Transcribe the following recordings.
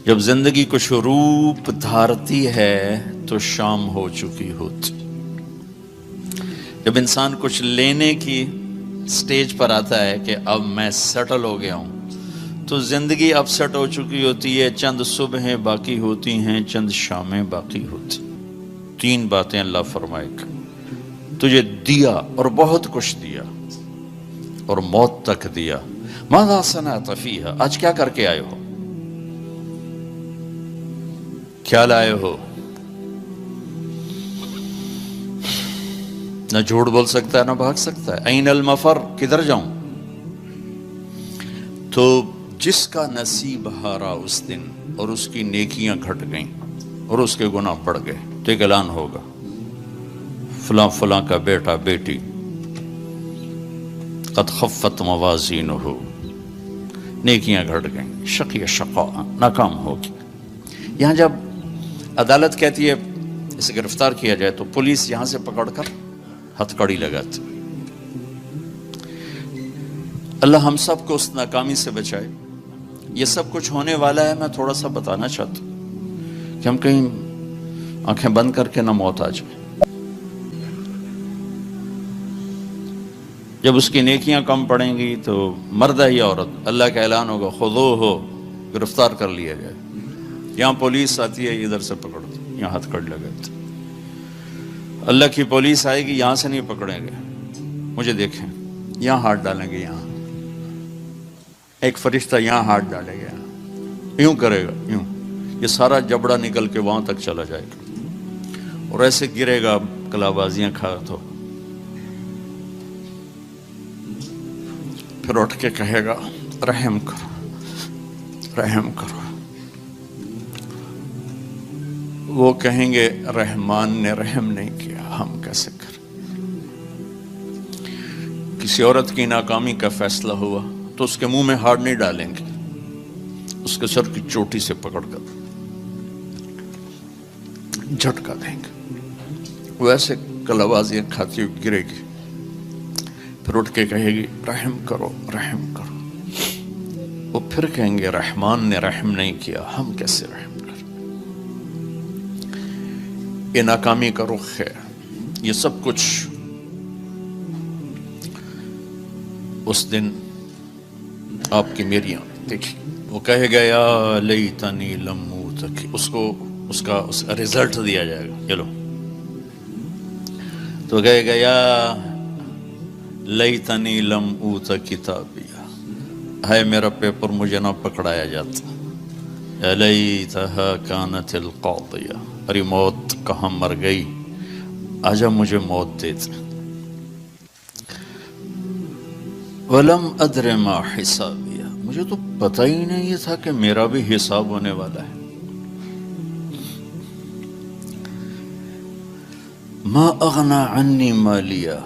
جب زندگی کچھ روپ دھارتی ہے تو شام ہو چکی ہوتی. جب انسان کچھ لینے کی سٹیج پر آتا ہے کہ اب میں سیٹل ہو گیا ہوں تو زندگی اب سیٹ ہو چکی ہوتی ہے. چند صبحیں باقی ہوتی ہیں، چند شامیں باقی ہوتی. 3 باتیں اللہ فرمائے گا. تجھے دیا اور بہت کچھ دیا اور موت تک دیا. ماذا صنعت فیہا، آج کیا کر کے آئے ہو، کیا لائے ہو؟ نہ جھوٹ بول سکتا ہے نہ بھاگ سکتا ہے. این المفر، کدھر جاؤں؟ تو جس کا نصیب ہارا اس دن اور اس کی نیکیاں گھٹ گئیں اور اس کے گناہ بڑھ گئے تو ایک اعلان ہوگا، فلاں فلاں کا بیٹا بیٹی قد خفت موازینہ، نیکیاں گھٹ گئیں، شقی شقاء، ناکام ہوگی. یہاں جب عدالت کہتی ہے اسے گرفتار کیا جائے تو پولیس یہاں سے پکڑ کر ہتھ کڑی لگاتی. اللہ ہم سب کو اس ناکامی سے بچائے. یہ سب کچھ ہونے والا ہے. میں تھوڑا سا بتانا چاہتا ہوں کہ ہم کہیں آنکھیں بند کر کے نہ موت آ جائے. جب اس کی نیکیاں کم پڑیں گی تو مرد ہے یا عورت، اللہ کا اعلان ہوگا خذوہ، گرفتار کر لیا جائے. یہاں پولیس آتی ہے، ادھر سے پکڑتی، یہاں ہتھ کڑ لگاتی. اللہ کی پولیس آئے گی، یہاں سے نہیں پکڑیں گے. مجھے دیکھیں، یہاں ہاتھ ڈالیں گے، یہاں ایک فرشتہ یہاں ہاتھ ڈالے گا، یوں کرے گا، یوں، یہ سارا جبڑا نکل کے وہاں تک چلا جائے گا اور ایسے گرے گا کلا بازیاں کھا. تو پھر اٹھ کے کہے گا رحم کرو، رحم کرو. وہ کہیں گے رحمان نے رحم نہیں کیا، ہم کیسے کریں. کسی عورت کی ناکامی کا فیصلہ ہوا تو اس کے منہ میں ہاتھ نہیں ڈالیں گے، اس کے سر کی چوٹی سے پکڑ کر جھٹکا دیں گے. وہ ایسے کلابازیاں کھاتی ہوئی گرے گی، پھر اٹھ کے کہے گی رحم کرو، رحم کرو. وہ پھر کہیں گے رحمان نے رحم نہیں کیا، ہم کیسے رحم کریں. یہ ناکامی کا رخ ہے. یہ سب کچھ اس دن آپ کی میریاں دیکھیں. وہ کہے گا یا لیتنی لم اوت، اس کو اس کا رزلٹ دیا جائے گا. چلو تو کہے گا یا لیتنی لم اوت کتابیا، ہے میرا پیپر مجھے نہ پکڑایا جاتا. یا لیتہا کانت القاضیہ، ارے موت کہاں مر گئی، آجا مجھے موت دیتے. وَلَمْ أَدْرِ مَا حِسَابِيَا، مجھے تو پتہ ہی نہیں تھا کہ میرا بھی حساب ہونے والا ہے. مَا أَغْنَى عَنِّي مَالِيَا،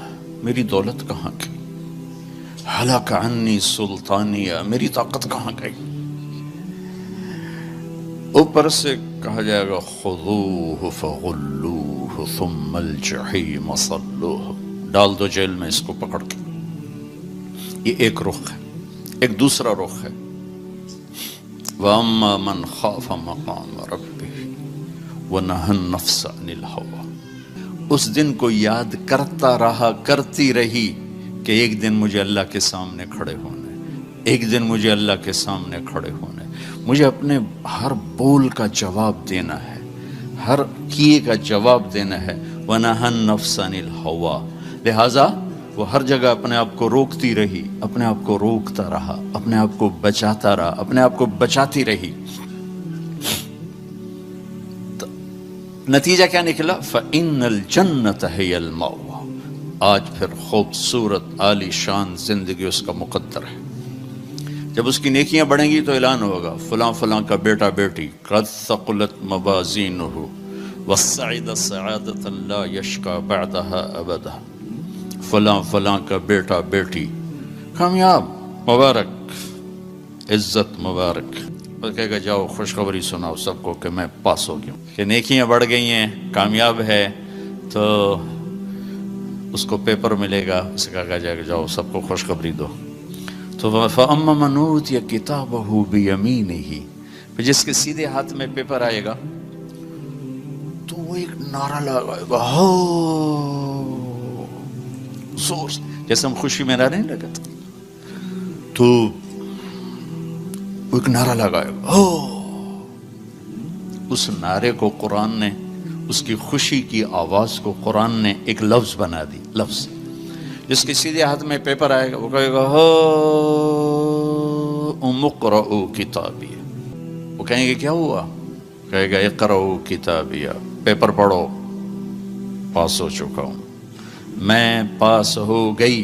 میری دولت کہاں گئی. ہلاک عنی سلطانیہ، میری طاقت کہاں گئی. اوپر سے کہا جائے گا خذوہ فغلوہ ثم الجحیم صلوہ، ڈال دو جیل میں اس کو پکڑ کے. یہ ایک رخ ہے. ایک دوسرا رخ ہے وَأَمَّا مَنْ خَافَ مَقَامَ رَبِّهِ وَنَهَى النَّفْسَ عَنِ الْهَوَىٰ. اس دن کو یاد کرتا رہا، کرتی رہی کہ ایک دن مجھے اللہ کے سامنے کھڑے ہونے، ایک دن مجھے اللہ کے سامنے کھڑے ہونے، مجھے اپنے ہر بول کا جواب دینا ہے، ہر کیے کا جواب دینا ہے. وَنَهَى النَّفْسَ عَنِ الْهَوَىٰ، لہٰذا وہ ہر جگہ اپنے آپ کو روکتی رہی، اپنے آپ کو روکتا رہا، اپنے آپ کو بچاتا رہا، اپنے آپ کو بچاتی رہی. نتیجہ کیا نکلا؟ فَإِنَّ الْجَنَّةَ هِيَ الْمَأْوَىٰ. آج پھر خوبصورت عالی شان زندگی اس کا مقدر ہے. جب اس کی نیکیاں بڑھیں گی تو اعلان ہوگا فلاں فلاں کا بیٹا بیٹی قد ثقلت موازینہ وسعد سعادۃ لا یشقی بعدها ابدا. فلاں فلاں کا بیٹا بیٹی کامیاب، مبارک، عزت مبارک. وہ کہے گا جاؤ خوشخبری سناؤ سب کو کہ میں پاس ہو گیا ہوں، کہ نیکیاں بڑھ گئی ہیں، کامیاب ہے. تو اس کو پیپر ملے گا، اسے کہا جائے گا جاؤ سب کو خوشخبری دو. تو فَأَمَّا مَنْ أُوتِيَ كِتَابَهُ بِيَمِينِهِ، جس کے سیدھے ہاتھ میں پیپر آئے گا تو وہ ایک نعرہ لگائے گا زور سے، جیسے ہم خوشی میں نعرے نہیں لگاتے، تو وہ ایک نعرہ لگائے گا، اس نعرے کو قرآن نے، اس کی خوشی کی آواز کو قرآن نے ایک لفظ بنا دی، لفظ جس کے سیدھے ہاتھ میں پیپر آئے گا وہ کہے گا اقرؤ کتابی، وہ کہیں گے کیا ہوا؟ کہے گا اقرؤ کتابیہ، پیپر پڑھو، پاس ہو چکا ہوں، میں پاس ہو گئی،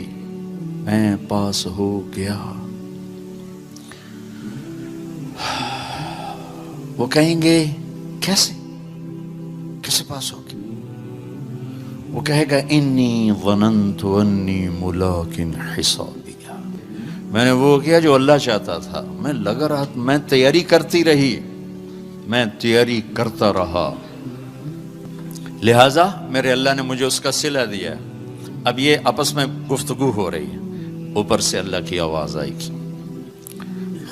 میں پاس ہو گیا۔ وہ کہیں گے کیسے پاس ہو گئی؟ وہ کہے گا انی ظننت انی ملاق حسابیہ، میں نے وہ کیا جو اللہ چاہتا تھا، میں لگا رہا، میں تیاری کرتی رہی، میں تیاری کرتا رہا، لہٰذا میرے اللہ نے مجھے اس کا صلہ دیا۔ اب یہ آپس میں گفتگو ہو رہی ہے، اوپر سے اللہ کی آواز آئی گی،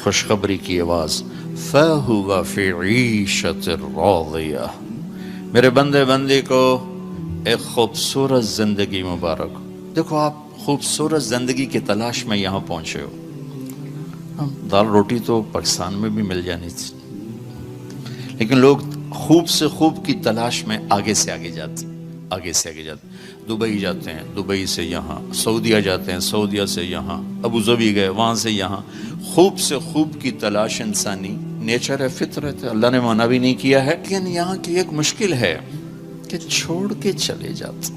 خوشخبری کی آواز، فَهُوَ فِي عِيشَةٍ رَاضِيَةٍ، میرے بندے بندی کو ایک خوبصورت زندگی مبارک۔ دیکھو آپ خوبصورت زندگی کی تلاش میں یہاں پہنچے ہو، دال روٹی تو پاکستان میں بھی مل جانی تھی، لیکن لوگ خوب سے خوب کی تلاش میں آگے سے آگے جاتے، آگے سے آگے جاتے، دبئی جاتے ہیں، دبئی سے یہاں، سعودیہ جاتے ہیں، سعودیہ سے یہاں، ابوظبی گئے، وہاں سے یہاں، خوب سے خوب کی تلاش انسانی نیچر ہے، فطرت ہے، اللہ نے منع بھی نہیں کیا ہے، لیکن یہاں کی ایک مشکل ہے کہ چھوڑ کے چلے جاتے،